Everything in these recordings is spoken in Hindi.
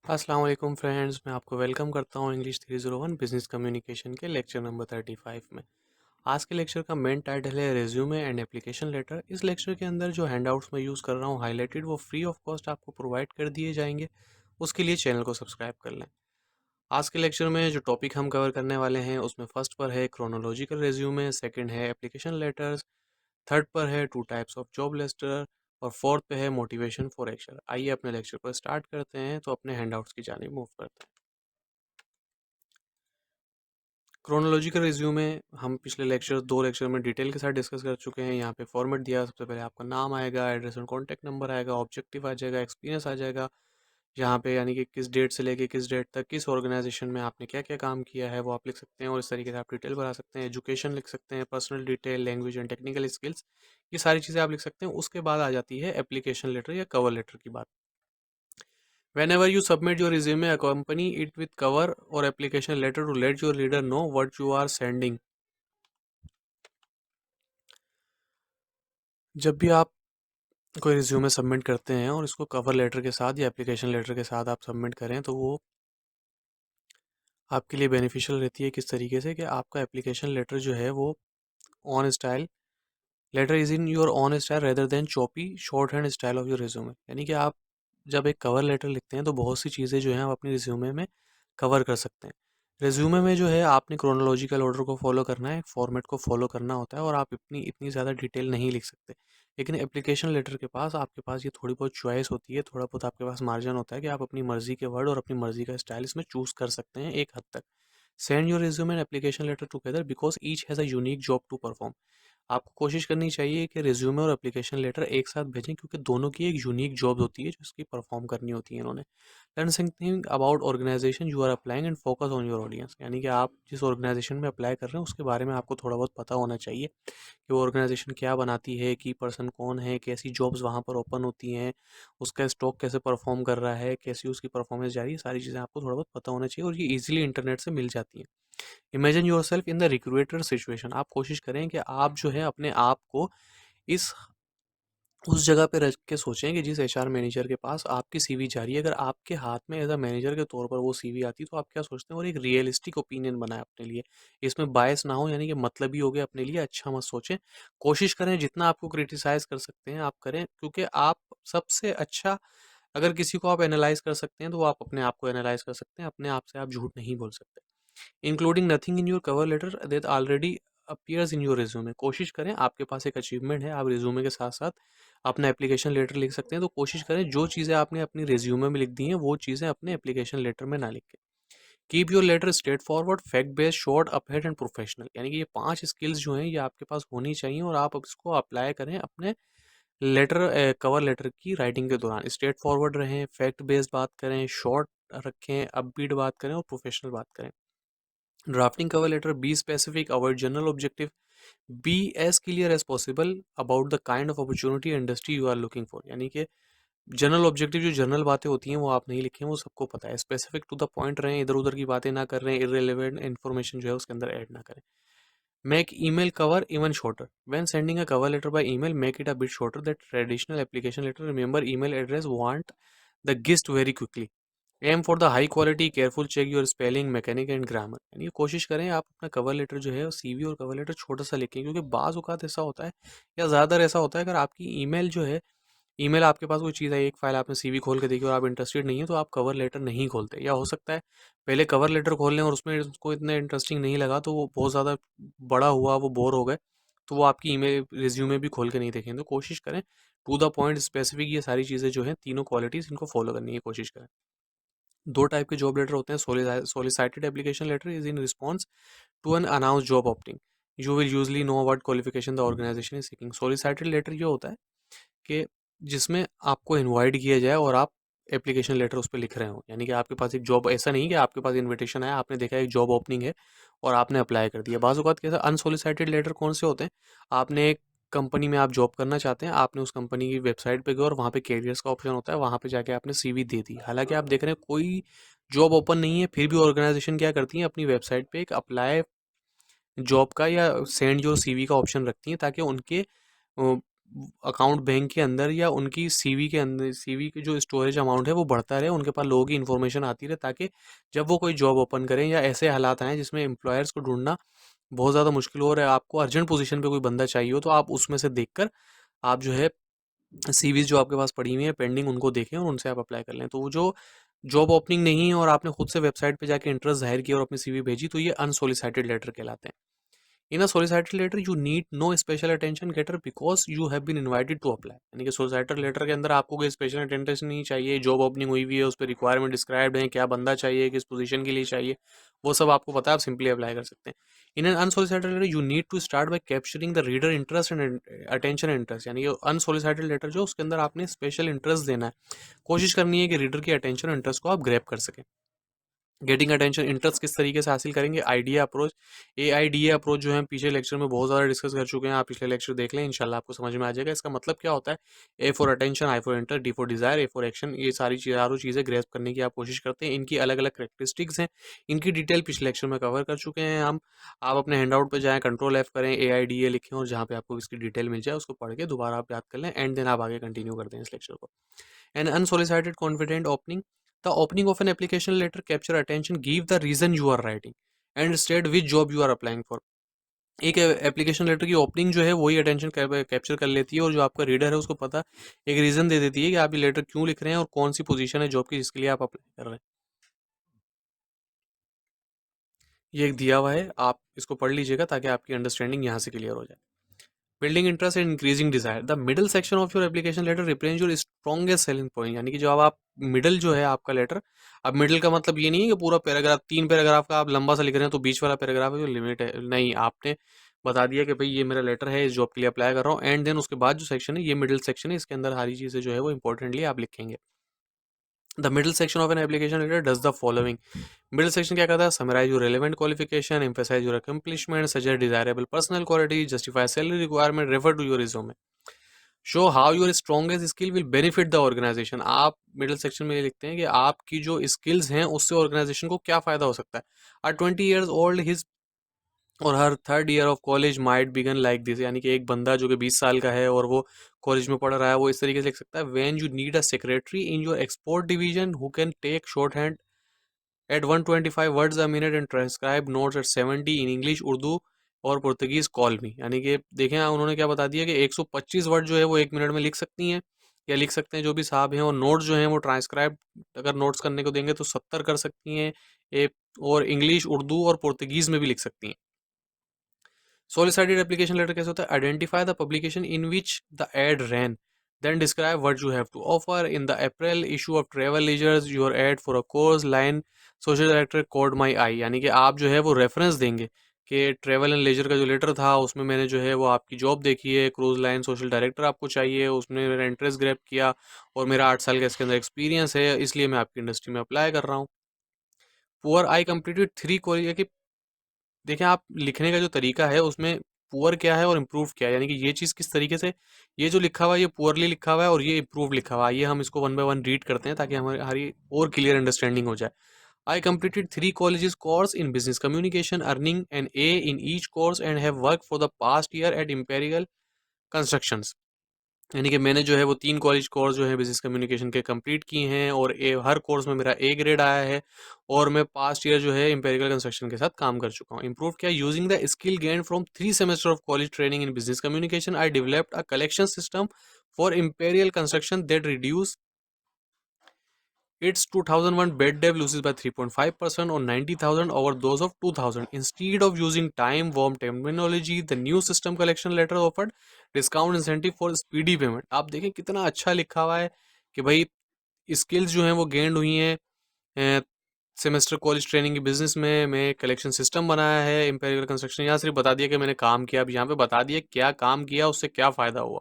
अस्सलाम वालेकुम फ्रेंड्स, मैं आपको वेलकम करता हूँ इंग्लिश 301 बिजनेस कम्युनिकेशन के लेक्चर नंबर 35 में। आज के लेक्चर का मेन टाइटल है रिज्यूमे एंड एप्लीकेशन लेटर। इस लेक्चर के अंदर जो हैंडआउट्स मैं यूज़ कर रहा हूँ हाईलाइटेड, वो फ्री ऑफ कॉस्ट आपको प्रोवाइड कर दिए जाएंगे। उसके लिए चैनल को सब्सक्राइब कर लें। आज के लेक्चर में जो टॉपिक हम कवर करने वाले हैं उसमें फर्स्ट पर है क्रोनोलॉजिकल रिज्यूमे, सेकंड है एप्लीकेशन लेटर्स, थर्ड पर है two types of job letter और फोर्थ पे है मोटिवेशन फॉर एक्शन। आइए अपने लेक्चर को स्टार्ट करते हैं, तो अपने हैंडआउट्स की जानिब मूव करते हैं। क्रोनोलॉजिकल रिज्यूमे हम पिछले दो लेक्चर में डिटेल के साथ डिस्कस कर चुके हैं। यहाँ पे फॉर्मेट दिया, सबसे पहले आपका नाम आएगा, एड्रेस एंड कॉन्टैक्ट नंबर आएगा, ऑब्जेक्टिव आ जाएगा, एक्सपीरियंस आ जाएगा। यहाँ पे यानी कि किस डेट से लेके किस डेट तक किस ऑर्गेनाइजेशन में आपने क्या क्या काम किया है वो आप लिख सकते हैं, और इस तरीके से आप डिटेल भरा सकते हैं। एजुकेशन लिख सकते हैं, personal detail, language and technical skills, ये सारी चीज़ें आप लिख सकते हैं। उसके बाद आ जाती है एप्लीकेशन लेटर या कवर लेटर की बात। Whenever you submit your resume, accompany it with cover or application letter to let your reader know what you are sending. जब भी आप कोई रिज्यूमे सबमिट करते हैं और इसको कवर लेटर के साथ या एप्लीकेशन लेटर के साथ आप सबमिट करें, तो वो आपके लिए बेनिफिशियल रहती है। किस तरीके से कि आपका एप्लीकेशन लेटर जो है वो own style letter is in your own style rather than choppy short hand style of your resume. यानी कि आप जब एक कवर लेटर लिखते हैं तो बहुत सी चीज़ें जो हैं आप अपनी रिज्यूमे में कवर कर सकते हैं। रिज्यूमे में जो है आपने क्रोनोलॉजिकल ऑर्डर को फॉलो करना है, एक फॉर्मेट को फॉलो करना होता है, और आप इतनी इतनी ज़्यादा डिटेल नहीं लिख सकते। लेकिन एप्लीकेशन लेटर के पास आपके पास ये थोड़ी बहुत चॉइस होती है, थोड़ा बहुत आपके पास मार्जिन होता है कि आप अपनी मर्ज़ी के वर्ड और अपनी मर्ज़ी का स्टाइल इसमें चूज़ कर सकते हैं एक हद तक। Send your resume and application letter together because each has a unique job to perform. आपको कोशिश करनी चाहिए कि रिज्यूमे और एप्लीकेशन लेटर एक साथ भेजें, क्योंकि दोनों की एक यूनिक जॉब होती है जो इसकी परफॉर्म करनी होती है इन्होंने। Learn something about organisation you are applying and focus on your audience. यानी कि आप जिस ऑर्गेनाइजेशन में अप्लाई कर रहे हैं उसके बारे में आपको थोड़ा बहुत पता होना चाहिए कि वो ऑर्गेनाइजेशन क्या बनाती है, की पर्सन कौन है, कैसी जॉब्स वहाँ पर ओपन होती हैं, उसका स्टॉक कैसे परफॉर्म कर रहा है, कैसी उसकी परफॉर्मेंस जा रही है। सारी चीज़ें आपको थोड़ा बहुत पता होना चाहिए, और ये ईजिली इंटरनेट से मिल जाती हैं। Imagine your self in the recruiter situation. आप कोशिश करें कि आप जो है अपने आप को इस उस जगह पे रख के सोचें कि जिस एचआर मैनेजर के पास आपकी सीवी जा रही है, अगर आपके हाथ में एज अ मैनेजर के तौर पर वो सीवी आती तो आप क्या सोचते हैं, और एक रियलिस्टिक ओपिनियन बनाए अपने लिए। इसमें बायस ना हो, यानी कि मतलब ही हो गया अपने लिए, अच्छा मत सोचें। कोशिश करें जितना आपको क्रिटिसाइज कर सकते हैं आप करें, क्योंकि आप सबसे अच्छा अगर किसी को आप एनालाइज कर सकते हैं तो वो आप अपने आप को एनालाइज कर सकते हैं। अपने आप से आप झूठ नहीं बोल सकते। Including nothing in your cover letter that already appears in your resume. कोशिश करें, आपके पास एक अचीवमेंट है, आप रिज्यूमे के साथ साथ अपना एप्लीकेशन लेटर लिख सकते हैं, तो कोशिश करें जो चीज़ें आपने अपनी रिज्यूमे में लिख दी हैं वो चीज़ें अपने एप्लीकेशन लेटर में ना लिखें। Keep your letter straightforward, fact based, short, upbeat and professional. यानी कि ये 5 स्किल्स जो हैं ये आपके पास होनी चाहिए, और आप इसको अप्लाई करें अपने लेटर कवर लेटर की राइटिंग के दौरान। स्ट्रेट फॉरवर्ड रहें, फैक्ट बेस्ड बात करें, शॉर्ट रखें, अपबीट बात करें और प्रोफेशनल बात करें। Drafting cover letter, be specific, avoid general objective, be as clear as possible about the kind of opportunity industry you are looking for. यानी कि जनरल ऑब्जेक्टिव, जो जनरल बातें होती हैं वो आप नहीं लिखें, वो सबको पता है। स्पेसिफिक टू द पॉइंट रहें, इधर उधर की बातें ना कर रहे हैं, इरेलीवेंट इन्फॉर्मेशन जो है उसके अंदर ऐड ना करें। Make email cover even shorter when sending a cover letter by email, make it a bit shorter that traditional application letter. Remember email address want the gist very quickly. Aim for the high quality, careful, check your spelling, mechanic and grammar. यानी कोशिश करें आप अपना कवर लेटर जो है सीवी और कवर लेटर छोटा सा लिखें, क्योंकि बाज़ औक़ात ऐसा होता है या ज़्यादातर ऐसा होता है, अगर आपकी ईमेल जो है, ईमेल आपके पास कोई चीज़ है, एक फाइल आपने सीवी खोल के देखी और आप इंटरेस्टेड नहीं है, तो आप कवर लेटर नहीं खोलते। या हो सकता है पहले कवर लेटर खोल लें और उसमें उसको इतना इंटरेस्टिंग नहीं लगा, तो वो बहुत ज़्यादा बड़ा हुआ, वो बोर हो गए, तो वो आपकी ईमेल रिज्यूमे भी खोल के नहीं देखेंगे। तो कोशिश करें टू द पॉइंट, स्पेसिफिक, ये सारी चीज़ें जो हैं तीनों क्वालिटीज़ इनको फॉलो करने की कोशिश करें। दो टाइप के जॉब लेटर होते हैं। Solicited application letter is in response to an announce job opening, you will usually know about qualification the organization is seeking. Solicited letter ये होता है कि जिसमें आपको इनवाइट किया जाए और आप एप्लीकेशन लेटर उस पर लिख रहे हो। यानी कि आपके पास एक जॉब, ऐसा नहीं कि आपके पास इनविटेशन आया, आपने देखा एक जॉब ओपनिंग है और आपने अप्लाई कर दिया। बाज़ औक़ात कैसा अनसोलिसाइटेड लेटर कौन से होते हैं, आपने एक कंपनी में आप जॉब करना चाहते हैं, आपने उस कंपनी की वेबसाइट पे गए और वहाँ पे कैरियर्स का ऑप्शन होता है, वहाँ पे जाके आपने सीवी दे दी। हालांकि आप देख रहे हैं कोई जॉब ओपन नहीं है, फिर भी ऑर्गेनाइजेशन क्या करती है, अपनी वेबसाइट पे एक अप्लाई जॉब का या सेंड योर सीवी का ऑप्शन रखती हैं, ताकि उनके अकाउंट बैंक के अंदर या उनकी सीवी के अंदर, सीवी के जो स्टोरेज अमाउंट है वो बढ़ता रहे, उनके पास लोगों की इन्फॉर्मेशन आती रहे, ताकि जब वो कोई जॉब ओपन करें या ऐसे हालात आए जिसमें एम्प्लॉयर्स को ढूंढना बहुत ज़्यादा मुश्किल हो रहा है, आपको अर्जेंट पोजीशन पे कोई बंदा चाहिए हो, तो आप उसमें से देखकर आप जो है सीवीज जो आपके पास पड़ी हुई है पेंडिंग, उनको देखें और उनसे आप अप्लाई कर लें। तो वो जो जॉब ओपनिंग नहीं है और आपने खुद से वेबसाइट पे जाके इंटरेस्ट जाहिर किया और अपनी सीवी भेजी, तो ये अनसोलिसाइटेड लेटर कहलाते हैं। In a solicited letter you need no special attention getter because you have been invited to apply। यानी कि solicited letter के अंदर आपको कोई स्पेशल अटेंशन नहीं चाहिए, जॉब ओपनिंग हुई हुई है, उस पर रिक्वायरमेंट डिस्क्राइब्ड है, क्या बंदा चाहिए, किस पोजीशन के लिए चाहिए, वो सब आपको पता है, आप सिंपली अप्लाई कर सकते हैं। In an unsolicited letter you need to start by capturing the reader interest and attention interest. यानी कि अनसोलिसिटेड लेटर जो उसके अंदर आपने स्पेशल इंटरेस्ट देना है, कोशिश करनी है कि रीडर की अटेंशन और इंटरेस्ट को आप ग्रैब कर सकें। गेटिंग अटेंशन इंटरेस्ट किस तरीके से हासिल करेंगे, आइडिया अप्रोच, AIDA अप्रोच जो है पीछे लेक्चर में बहुत ज़्यादा डिस्कस कर चुके हैं, आप पिछले लेक्चर देख लें, इंशाल्लाह आपको समझ में आ जाएगा इसका मतलब क्या होता है। A for attention, I for inter, D for desire, A for action, ये सारी चारों चीज़ें ग्रेस्प करने की आप कोशिश करते हैं। इनकी अलग अलग करेक्टरिस्टिक्स हैं, इनकी डिटेल पिछले लेक्चर में कवर कर चुके हैं हम। आप अपने हैंड आउट पर जाएँ, Ctrl+F करें, AIDA लिखें और जहाँ पे आपको इसकी डिटेल मिल जाए उसको पढ़ के दोबारा आप याद कर लें, एंड देन आप आगे कंटिन्यू करते हैं इस लेक्चर को। An unsolicited confident opening, the opening of an application letter capture attention, give the reason you are writing and state which job you are applying for। एक एप्लीकेशन लेटर की ओपनिंग जो है वही अटेंशन कैप्चर कर लेती है, और जो आपका रीडर है उसको पता एक रीज़न दे देती है कि आप ये लेटर क्यों लिख रहे हैं और कौन सी पोजीशन है जॉब की जिसके लिए आप अप्लाई कर रहे हैं। ये एक दिया हुआ है, आप इसको पढ़ लीजिएगा ताकि आपकी अंडरस्टैंडिंग यहाँ से क्लियर हो जाए। Building interest and increasing desire, the middle section of your application letter represent your strongest selling point. यानी कि जो अब आप मिडिल जो है आपका लेटर, अब मिडिल का मतलब ये नहीं है कि पूरा पैराग्राफ, 3 पैराग्राफ का आप लंबा सा लिख रहे हैं तो बीच वाला पैराग्राफ है जो लिमिट है, नहीं, आपने बता दिया कि भाई ये मेरा लेटर है, इस जॉब के लिए अप्लाई कर रहा हूँ, एंड देन उसके बाद जो सेक्शन है ये मिडिल सेक्शन है, इसके अंदर सारी चीज़ें जो है वो इंपॉर्टेंटली आप लिखेंगे। The middle section of an application letter does the following. Middle section क्या करता है, summarise your relevant qualification, emphasise your accomplishment, suggest desirable personal quality, justify salary requirement, refer to your resume, show how your strongest skill will benefit the organisation. आप मिडिल सेक्शन में ये लिखते हैं कि आपकी जो स्किल्स हैं उससे ऑर्गेनाइजेशन को क्या फायदा हो सकता है। आर 20 years ओल्ड हिज और her third year of college might begin like this. यानी कि एक बंदा जो कि 20 साल का है और वो कॉलेज में पढ़ रहा है, वो इस तरीके से लिख सकता है, when you need a secretary in your export division who can take shorthand at 125 words a minute and transcribe notes at 70 in English, Urdu और पुर्तगीज, कॉल मी। यानी कि देखें उन्होंने क्या बता दिया कि 125 वर्ड जो है वो 1 मिनट में लिख सकती हैं या लिख सकते हैं जो भी साहब हैं, और नोट्स जो हैं वो ट्रांसक्राइब अगर नोट्स करने को देंगे तो 70 कर सकती हैं, ए, और इंग्लिश, उर्दू और पुर्तगीज में भी लिख सकती हैं। Solicited application letter कैसे होता है, identify the publication in which the ad ran, then describe what you have to offer। in the April issue of Travel Leisures your ad for a course line social director caught my eye। यानी कि आप जो है वो रेफरेंस देंगे कि ट्रेवल एंड लेजर का जो लेटर था उसमें मैंने जो है वो आपकी जॉब देखी है, क्रूज लाइन सोशल डायरेक्टर आपको चाहिए, उसमें मेरा इंटरेस्ट ग्रैब किया और मेरा 8 साल का इसके अंदर एक्सपीरियंस है, इसलिए मैं आपकी इंडस्ट्री में अप्लाई कर रहा हूँ। पुअर आई कंप्लीटेड 3 कि देखिए आप लिखने का जो तरीका है उसमें पुअर क्या है और इम्प्रूव क्या है, यानी कि ये चीज़ किस तरीके से, ये जो लिखा हुआ है ये पुअरली लिखा हुआ है और ये इम्प्रूव लिखा हुआ है, ये हम इसको वन बाय वन रीड करते हैं ताकि हमारी और क्लियर अंडरस्टैंडिंग हो जाए। आई completed 3 colleges course in business communication, earning an A in each course and have worked for the past year at Imperial Constructions। यानी कि मैंने जो है वो 3 कॉलेज कोर्स जो है बिजनेस कम्युनिकेशन के कंप्लीट किए हैं और हर कोर्स में मेरा A ग्रेड आया है, और मैं पास्ट ईयर जो है इंपेरिकल कंस्ट्रक्शन के साथ काम कर चुका हूँ। इंप्रूव किया, using the skill gain from 3 semesters of college training in business communication I developed a collection system for imperial construction that reduce its 2001 bed dev loses by 3.5% or 90,000 over those of 2000। Instead of using time bomb terminology, the new system collection letter offered discount incentive for speedy payment। आप देखें कितना अच्छा लिखा हुआ है कि भाई स्किल्स जो हैं वो गेंड हुई हैं सेमेस्टर कॉलेज ट्रेनिंग की बिजनेस में, मैं कलेक्शन सिस्टम बनाया है इंपेरियल कंस्ट्रक्शन। यहाँ सिर्फ बता दिया कि मैंने काम किया, अब यहाँ पे बता दिया क्या काम किया, उससे क्या फ़ायदा हुआ।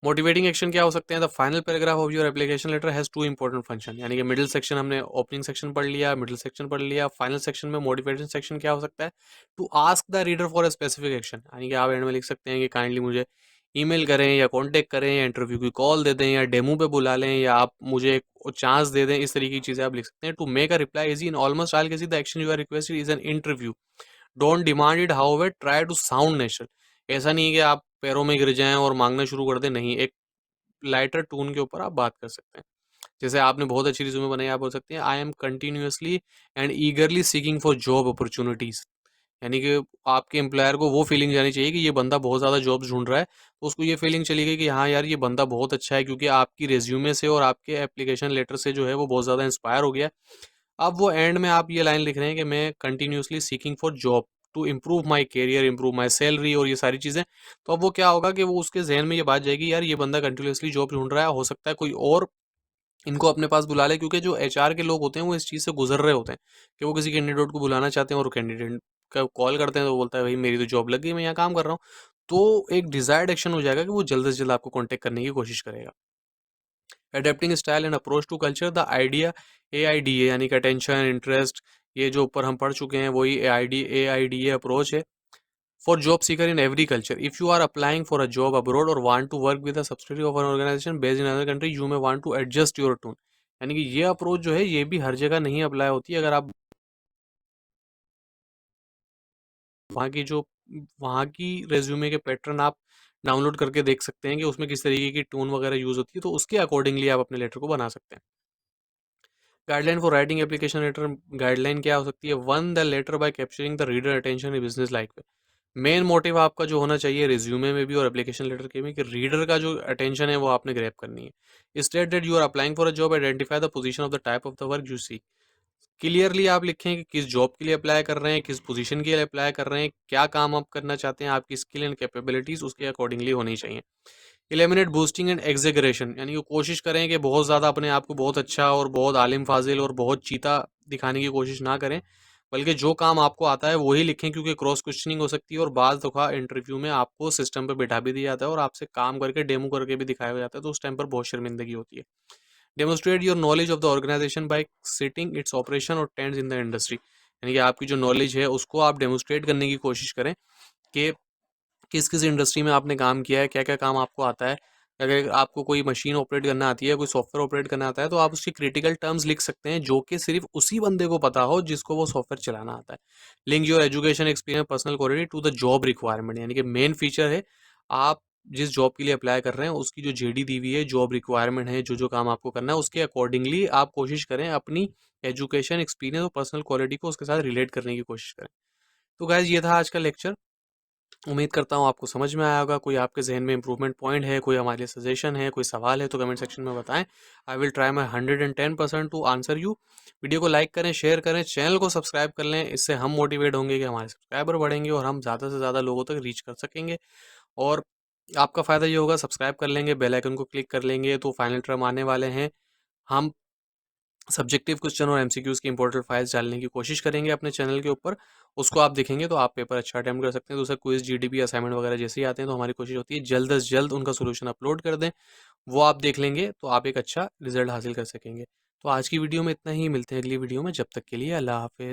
मोटिवेटिंग एक्शन क्या हो सकते हैं, the final paragraph of your application letter has 2 important function. यानी कि मिडिल सेक्शन हमने ओपनिंग सेक्शन पढ़ लिया, मिडिल सेक्शन पढ़ लिया, फाइनल सेक्शन में मोटिवेशन सेक्शन क्या हो सकता है, to ask the reader for a specific action. यानी कि आप एंड में लिख सकते हैं कि काइंडली मुझे ईमेल करें या कांटेक्ट करें या इंटरव्यू की कॉल दे दें या डेमो पे बुला लें या आप मुझे एक चांस दे दें, इस तरीके की चीज़ें आप लिख सकते हैं। To make a reply easy in almost all cases the action you are requested is an interview, don't demand it however, try to sound natural. ऐसा नहीं है कि आप पैरों में गिर जाएँ और माँगना शुरू कर दें, नहीं, एक लाइटर टोन के ऊपर आप बात कर सकते हैं। जैसे आपने बहुत अच्छी रिज़्यूमे बनाई, आप बोल सकते हैं, I am continuously and ईगरली seeking for job opportunities. यानी कि आपके एम्प्लॉयर को वो फीलिंग जानी चाहिए कि ये बंदा बहुत ज़्यादा जॉब्स ढूँढ रहा है, तो उसको ये फीलिंग चली गई कि हाँ यार, ये बंदा बहुत अच्छा है, क्योंकि आपकी रिज़्यूमे से और आपके एप्लीकेशन लेटर से जो है वो बहुत ज़्यादा इंस्पायर हो गया है। अब वो एंड में आप ये लाइन लिख रहे हैं कि मैं continuously seeking for job to improve my career, improve my salary और ये सारी चीज़ें। तो अब वो क्या होगा कि वो उसके ज़हन में ये बात जाएगी, यार ये बंदा कंटिन्यूअसली जॉब ढूँढ रहा है, हो सकता है कोई और इनको अपने पास बुला ले, क्योंकि जो एचआर के लोग होते हैं वो इस चीज़ से गुजर रहे होते हैं कि वो किसी कैंडिडेट को बुलाना चाहते हैं और कैंडिडेट का कॉल करते हैं तो वो बोलता है भाई मेरी तो जॉब लग गई, मैं यहाँ काम कर रहा हूँ। तो एक डिजायर्ड एक्शन हो जाएगा कि वो जल्द से जल्द आपको कांटेक्ट करने की कोशिश करेगा। Adapting style and approach to culture, the idea AIDA यानी कि अटेंशन, इंटरेस्ट, ये जो ऊपर हम पढ़ चुके हैं वही AIDA अप्रोच है। For job seeker in every culture, if you are applying for a job abroad और want to work with a subsidiary of an organization based in other country, you may want to adjust your tone. यानी कि ये अप्रोच जो है ये भी हर जगह नहीं अप्लाई होती है। अगर आप वहाँ की जो वहाँ की रेज्यूमे के पैटर्न आप डाउनलोड करके देख सकते हैं कि उसमें किस तरीके की टोन वगैरह यूज़ होती है, तो उसके अकॉर्डिंगली आप अपने लेटर को बना सकते हैं। Guideline for writing application letter, guideline क्या हो सकती है? One, the letter by capturing the reader attention in business like way. Main motive आपका जो होना चाहिए रिज्यूमे में भी और एप्लीकेशन लेटर के में, कि रीडर का जो अटेंशन है वो आपने ग्रैब करनी है। State that you are applying for a job, identify the position of the type of the work you see. Clearly आप लिखें कि किस जॉब के लिए अप्लाई कर रहे हैं, किस पोजीशन के लिए अप्लाई कर रहे हैं, क्या काम आप करना चाहते हैं, आपकी स्किल एंड कैपेबिलिटीज उसके अकॉर्डिंगली होनी चाहिए। एलिमिनेट बूस्टिंग एंड एग्जेगरेशन, यानी कि कोशिश करें कि बहुत ज़्यादा अपने आप को बहुत अच्छा और बहुत आलिम फाजिल और बहुत चीता दिखाने की कोशिश ना करें, बल्कि जो काम आपको आता है वही लिखें, क्योंकि क्रॉस क्वेश्चनिंग हो सकती है और बाज़ दफ़ा इंटरव्यू में आपको सिस्टम पे बिठा भी दिया जाता है और आपसे काम करके डेमो करके भी दिखाया जाता है, तो उस टाइम पर बहुत शर्मिंदगी होती है। Demonstrate your knowledge of the organisation by citing its operation और ट्रेंड्स इन द इंडस्ट्री, यानी कि आपकी जो नॉलेज है उसको आप डेमोस्ट्रेट करने की कोशिश करें कि किस किस इंडस्ट्री में आपने काम किया है, क्या क्या काम आपको आता है। अगर आपको कोई मशीन ऑपरेट करना आती है, कोई सॉफ्टवेयर ऑपरेट करना आता है, तो आप उसकी क्रिटिकल टर्म्स लिख सकते हैं जो कि सिर्फ उसी बंदे को पता हो जिसको वो सॉफ्टवेयर चलाना आता है। Link your education experience personal quality to the job requirement, यानी कि मेन फीचर है आप जिस जॉब के लिए अप्लाई कर रहे हैं उसकी जो जेडी दी हुई है, जॉब रिक्वायरमेंट है, जो जो काम आपको करना है उसके अकॉर्डिंगली आप कोशिश करें अपनी एजुकेशन एक्सपीरियंस और पर्सनल क्वालिटी को उसके साथ रिलेट करने की कोशिश करें। तो गाइज ये था आज का लेक्चर। उम्मीद करता हूँ आपको समझ में आया होगा। कोई आपके जहन में इंप्रूवमेंट पॉइंट है, कोई हमारे लिए सजेशन है, कोई सवाल है, तो कमेंट सेक्शन में बताएं। I will try my 110% to answer you. Video को लाइक करें, शेयर करें, चैनल को सब्सक्राइब कर लें, इससे हम मोटिवेट होंगे कि हमारे सब्सक्राइबर बढ़ेंगे और हम ज़्यादा से ज़्यादा लोगों तक रीच कर सकेंगे। और आपका फ़ायदा ये होगा, सब्सक्राइब कर लेंगे, बेल आइकन को क्लिक कर लेंगे तो फाइनल टर्म आने वाले हैं। हम सब्जेक्टिव क्वेश्चन और एमसीक्यूज की इंपॉर्टेंट फाइल्स डालने की कोशिश करेंगे अपने चैनल के ऊपर। उसको आप देखेंगे तो आप पेपर अच्छा अटेम्प्ट कर सकते हैं। दूसरा क्विज, जीडीपी, असाइनमेंट वगैरह जैसे ही आते हैं तो हमारी कोशिश होती है जल्द से जल्द उनका सोल्यूशन अपलोड कर दें। वो आप देख लेंगे तो आप एक अच्छा रिजल्ट हासिल कर सकेंगे। तो आज की वीडियो में इतना ही, मिलते हैं अगली वीडियो में। जब तक के लिए अल्लाह हाफिज़।